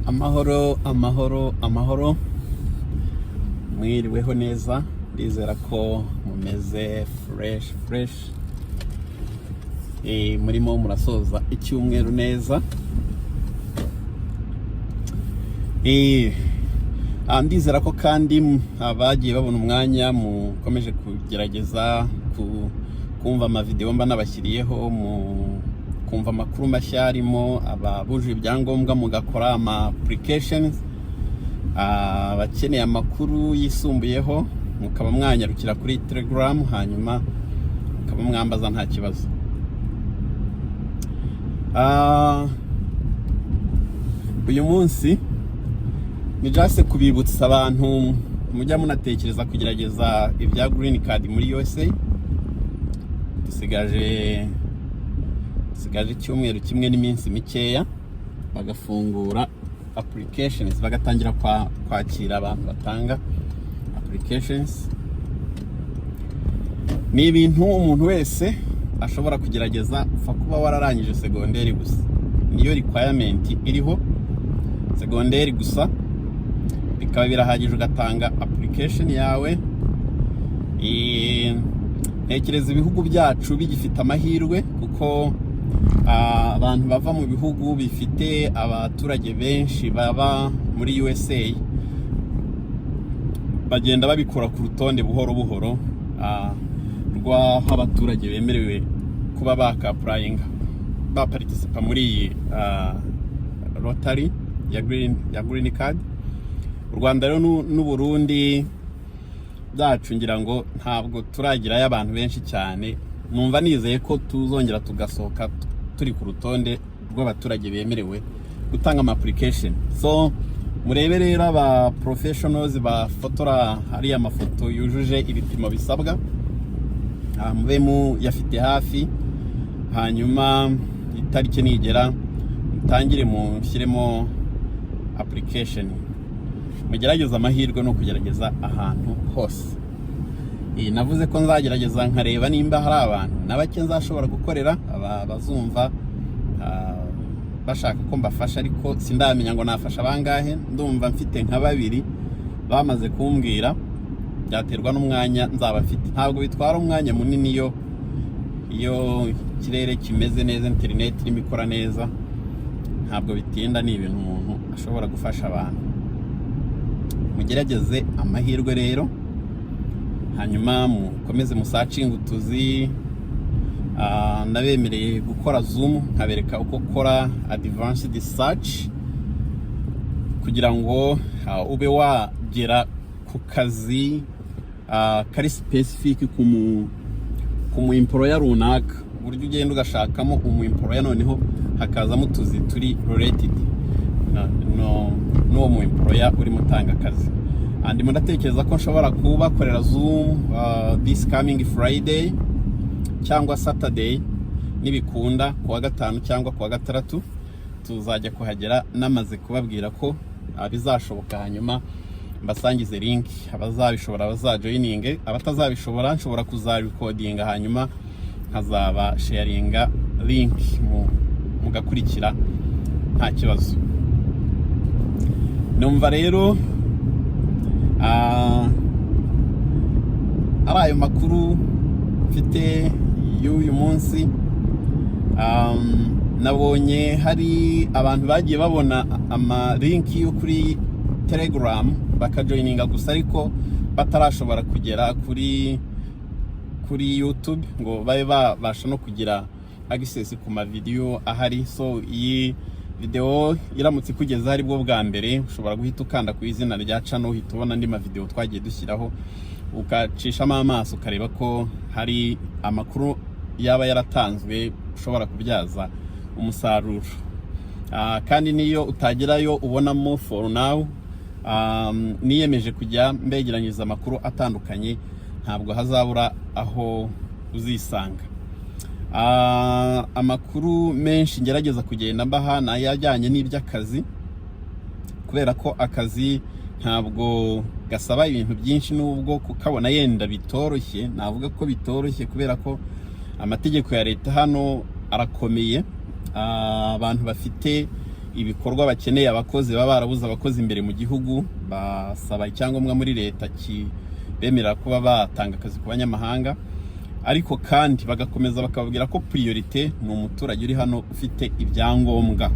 Amahoro mwiriweho neza, ndizera ko mumeze fresh murimo murasoza icyumweru neza. Ndizera ko kandi abagiye babona umwanya mukomeje kugerageza kumva amavideo mba nabashyiriyeho, kumva amakuru mashya arimo ababuje ibyangombwa mugakora ama applications, abakeneye amakuru yisumbuyeho mukaba mwanyarukira kuri Telegram, hanyuma mukaba mwambaza nta kibazo. Uyu munsi ni just kubibutsa abantu mujya munatekereza kugerageza ibya green card muri USA. Dusigaje icyumweru kimwe n'iminsi mikeya bagafungura applications, bagatangira kwakira abantu batanga applications. Ni ibintu umuntu wese ashobora kugerageza, ufa kuba wararangije segonderi gusa, niyo requirement iriho, segonderi gusa bikaba birahagije ugatanga application yawe. Ntekereza ibihugu byacu bigifite amahirwe kuko abantu bava mu bihugu bifite abaturage benshi baba muri USA bagenda babikora ku rutonde buhoro rw'aho abaturage bemerewe kuba baka-applying baparticipa muri iyi lottery ya green card. U Rwanda rero n'u Burundi byacu ngira ngo ntabwo turagirayo abantu benshi cyane. Numva nizeye ko tuzongera tugasohoka turi ku rutonde rw'abaturage bemerewe gutanga ama application. So murebe rero aba professionals bafotora hari amafoto yujuje ibipimo bisabwa, mube mu yafite hafi, hanyuma itariki nigera mutangire mu nshyiremo application. Mugerageza amahirwe no kugerageza ahantu hose. Navuze ko nzagerageza nkareba nimba hari abantu nabake nzashobora gukorera bazumva bashaka ko mbafasha, ariko sindamenya ngo nafasha bangahe. Ndumva mfite nka babiri bamaze kumbwira, byaterwa n'umwanya nzaba mfite. Ntabwo bitwara umwanya munini iyo kirere kimeze neza, internet irimo ikora neza, ntabwo bitinda. Ni ibintu umuntu ashobora gufasha abantu. Mugerageze amahirwe rero, hanyuma mukomeze musacinga utuzi. Nabemereye gukora Zoom nkabereka uko ukora advanced search kugira ngo ube wagera ku kazi kari specific ku mu employer runaka, buryo ugenda ugashakamo umu employer noneho hakazamo utuzi turi related no mu employer uri mutanga akazi. Ndimo ndatekereza ko nshobora kubakorera Zoom this coming Friday cyangwa Saturday, nibikunda kuwa gatanu cyangwa kuwa gatandatu tuzajya kuhagera. Namaze kubabwira ko bizashoboka, hanyuma mbasangize link. Abazabishobora bazajoininge, abatazabishobora nshobora kuzarecordinga hanyuma nkazaba sharinga link mugakurikira nta kibazo. Numva rero ari ayo makuru mfite y'uyu munsi. Nabonye hari abantu bagiye babona ama link yo kuri Telegram bakajoininga gusa, ariko batarashobora kugera kuri YouTube ngo babe babasha no kugira access ku ma video ahari. So iyi video iramutse kugeza hari bwo bwa mbere, ushobora guhita ukanda ku izina rya channel, uhita ubona andi ma video twagiye dushyiraho, ukacishamo amaso ukareba ko hari amakuru yaba yaratanzwe ushobora kubyaza umusaruro. Kandi niyo utagerayo ubonamo for now, niyemeje kujya mbegeranyiriza amakuru atandukanye, ntabwo hazabura aho uzisanga. Amakuru menshi ngerageza kugenda mbaha n'ayajyanye n'iby'akazi, kubera ko akazi ntabwo gasaba ibintu byinshi, nubwo kukabona yenda bitoroshye. Navuga ko bitoroshye kubera ko amategeko ya leta hano arakomeye. Abantu bafite ibikorwa bakeneye abakozi baba barabuze abakozi imbere mu gihugu, basaba icyangombwa muri leta bemerera kuba batanga akazi ku banyamahanga, ariko kandi bagakomeza bakababwira ko priorite ni umuturage uri hano ufite ibyangombwa.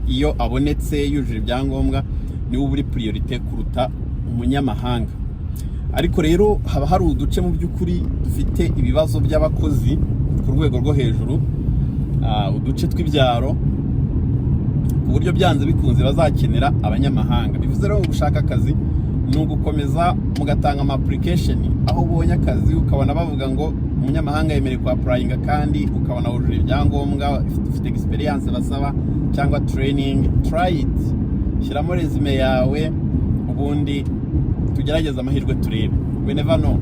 Iyo abonetse yujuje ibyangombwa ni uri priorite kuruta umunyamahanga. Ariko rero haba hari uduce mu by'ukuri dufite ibibazo by'abakozi ku rwego rwo hejuru, uduce tw'ibyaro, ku buryo byanze bikunze bazakenera abanyamahanga. Bivuze rero gushaka akazi ni ugukomeza mugatanga ama application, aho ubonye akazi ukabona bavuga ngo umunyamahanga yemerewe ku applyinga, kandi ukabona wujuje ibyangombwa, ufite experience basaba cyangwa training, try it, shyiramo resume yawe, ubundi tugerageza amahirwe turebe, we never know.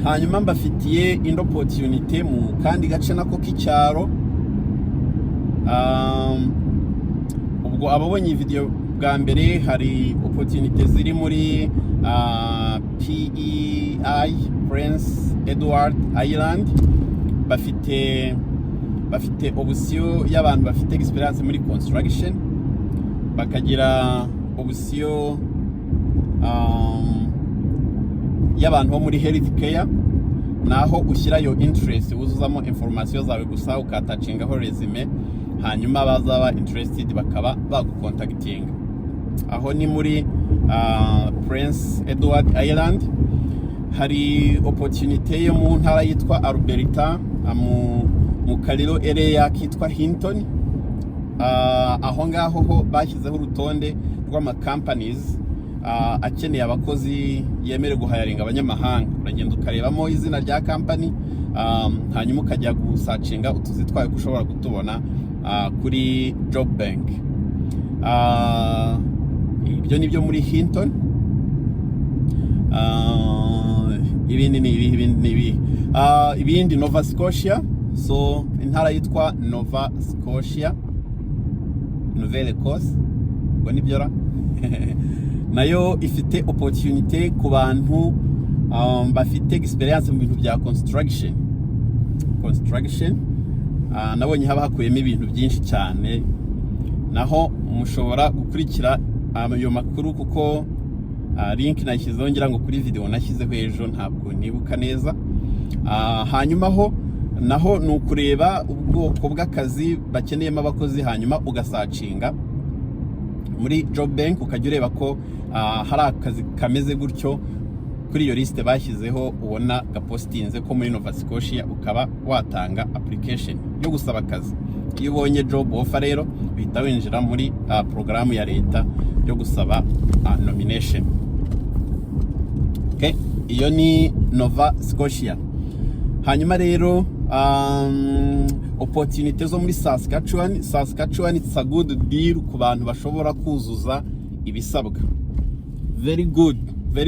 Hanyuma mbafitiye indi opportunity mu kandi gace nako k'icyaro. Ubwo ababonye video bwa mbere, hari opportunity ziri muri PEI, Prince Edward Island. bafite option y'abantu bafite experience muri construction, bakagira option y'abantu bo muri health care, naho ushyirayo interest, wuzuzamo information zawe gusa ukatacingaho resume, hanyuma bazaba interested bakaba bagucontacting. Aho ni muri Prince Edward Island. Hari opportunity yo mu ntara yitwa Alberta, mu kariro area kitwa Hinton. Aho ngaho ho bashyizeho urutonde rw'ama companies akeneye abakozi yemerewe guhayaringa abanyamahanga. Uragenda ukarebamo izina rya company, hanyuma ukajya gusacinga utuzi twawe ushobora kutubona kuri job bank. Ibyo nibyo muri Hinton. Ibindi Nova Scotia, so intara yitwa Nova Scotia, Nouvelle Écosse, ubwo nibyo ra nayo ifite opportunity ku bantu bafite experience mu bintu bya construction. Nabonye haba hakuyemo ibintu byinshi cyane, naho mushobora gukurikira ayo makuru kuko link nashyizeho ngira ngo kuri video nashyizeho ejo, ntabwo nibuka neza. Hanyuma naho ni ukureba ubwoko bw'akazi bakeneyemo abakozi, hanyuma ugasacinga muri job bank, ukajya ureba ko hari akazi kameze gutyo kuri iyo liste bashyizeho, ubona gapostinze ko muri Nova Scotia, ukaba watanga application yo gusaba akazi. Iyo ubonye job offer rero uhita winjira muri programu ya leta yo gusaba nomination. Okay, iyo ni Nova Scotia. Hanyuma rero opportunity zo muri Saskatchewan, it's a good deal ku bantu bashobora kuzuza ibisabwa. Very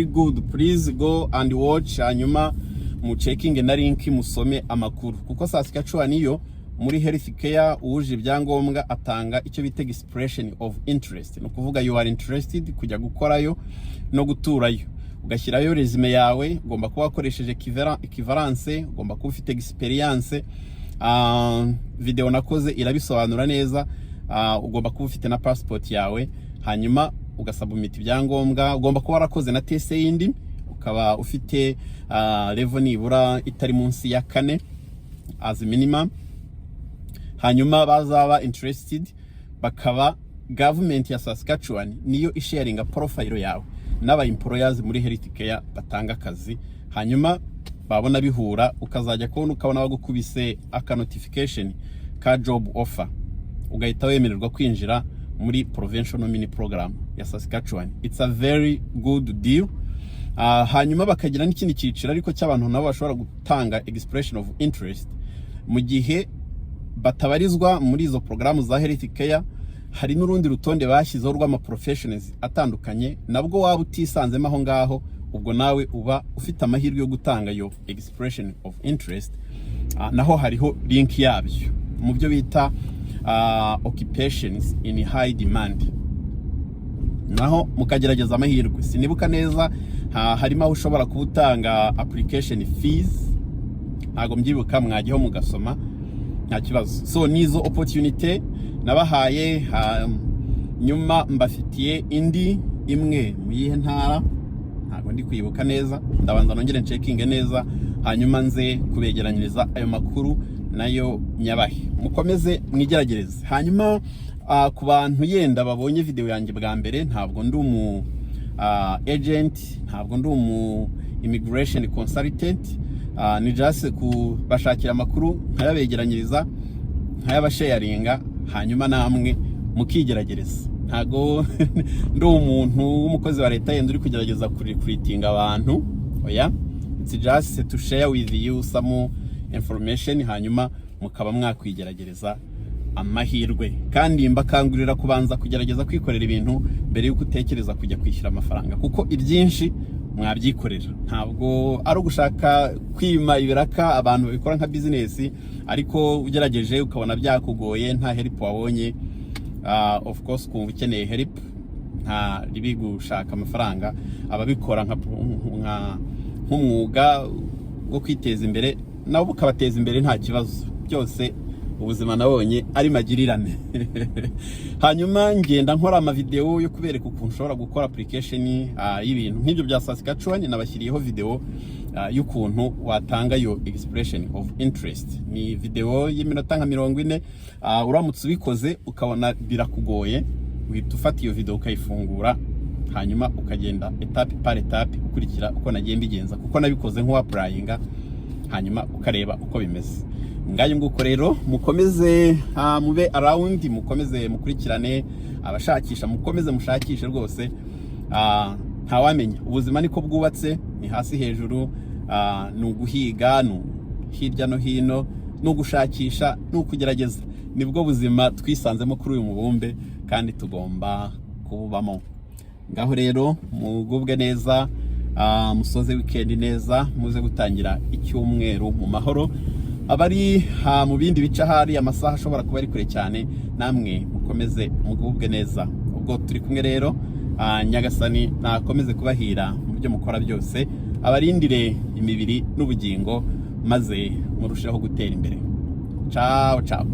good, please go and watch, hanyuma mu checking na link musome amakuru, kuko Saskatchewan iyo muri health care uje ibyangombwa atanga icyo bita expression of interest. No kuvuga you are interested kujya gukorayo no guturayo, ugashyirayo resume yawe, ugomba kuba wakoresheje equivalence, ugomba kuba ufite experience. Video nakoze irabisobanura neza. Ugomba kuba ufite na passport yawe, hanyuma ugasubmit ibyangombwa. Ugomba kuba warakoze na test yindi, ukaba ufite level nibura itari munsi ya 4 as minimum. Hanyuma bazaba interested, bakaba government ya Saskatchewan niyo isharinga profile yawe n'aba employers muri health care batanga akazi. Hanyuma babona bihura, ukazajya ukabona bagukubise aka notification ka job offer, ugahita wemererwa kwinjira muri provincial nominee program ya Saskatchewan. It's a very good deal. Hanyuma bakagira n'ikindi cyiciro ariko cy'abantu nabo bashobora gutanga expression of interest mu gihe batabarizwa muri izo programu za health care. Hari n'urundi rutonde bashyizeho rw'ama professionals atandukanye, nabwo waba utisanzemo aho ngaho, ubwo nawe uba ufite amahirwe yo gutanga yo expression of interest. Naho hariho link yabyo mu byo bita occupations in high demand, naho mukagerageza amahirwe. Sinibuka neza harimo aho ushobora kubutanga application fees, ntago mbyibuka, mwajyaho mugasoma nta kibazo. So nizo opportunity. nabahaye, nyuma mbafitiye indi imwe mu yihe ntara ntabwo ndi kwibuka neza, ndabanza nongere ncekinge neza, hanyuma nze kubegeranyiriza ayo makuru nayo nyabahe, mukomeze mwigeragereze. Hanyuma ku bantu yenda babonye video yanjye bwa mbere, ntabwo ndi umu agent, ntabwo ndi umu immigration consultant, ni just kubashakira amakuru nkayabegeranyiriza, nkayabasharinga, hanyuma namwe mukigeragereza. Ntago ndi umuntu w'umukozi wa leta yenda uri kugerageza recruiting abantu, oya, it's just to share with you some information, hanyuma mukaba mwakwigerageza amahirwe. Kandi mbakangurira kubanza kugerageza kwikorera ibintu mbere yuko utekereza kujya kwishyura amafaranga, kuko ibyinshi mwabyikorera, ntabwo ari ugushaka kwima ibiraka abantu babikora nka business, ariko ugerageje ukabona byakugoye, nta help wabonye, of course kumva ukeneye help, nta ribi gushaka amafaranga, ababikora nk'umwuga wo kwiteza imbere nabo ukabateza imbere nta kibazo, byose ubuzima nabonye ari magirirane. Hanyuma ngenda nkora amavideo yo kubereka ukuntu ushobora gukora application y'ibintu nk'ibyo bya Saskatchewan, nabashyiriyeho video y'ukuntu watanga yo expression of interest. Ni video y'iminota nka 40, uramutse ubikoze ukabona birakugoye, uhita ufata iyo video ukayifungura, hanyuma ukagenda etape par etape ukurikira uko nagiye mbigenza, kuko nabikoze nk'uwapplyinga, hanyuma ukareba uko bimeze. Ngayo nguko rero mukomeze mube around, mukomeze mukurikirane abashakisha, mukomeze mushakishe rwose, ntawamenya ubuzima niko bwubatse, ni hasi hejuru, ni uguhiga, ni hirya no hino, ni ugushakisha, ni ukugerageza. Nibwo buzima twisanzemo kuri uyu mubumbe, kandi tugomba kububamo. Ngaho rero mugubwe neza, musoze weekend neza, muze gutangira icyumweru mu mahoro. Abari mu bindi bice hari amasaha ashobora kuba ari kure cyane, namwe mukomeze mugubwe neza. Ubwo turi kumwe rero, Nyagasani nakomeze kubahira mu byo mukora byose, abarindire imibiri n'ubugingo, maze murusheho gutera imbere. Ciao ciao.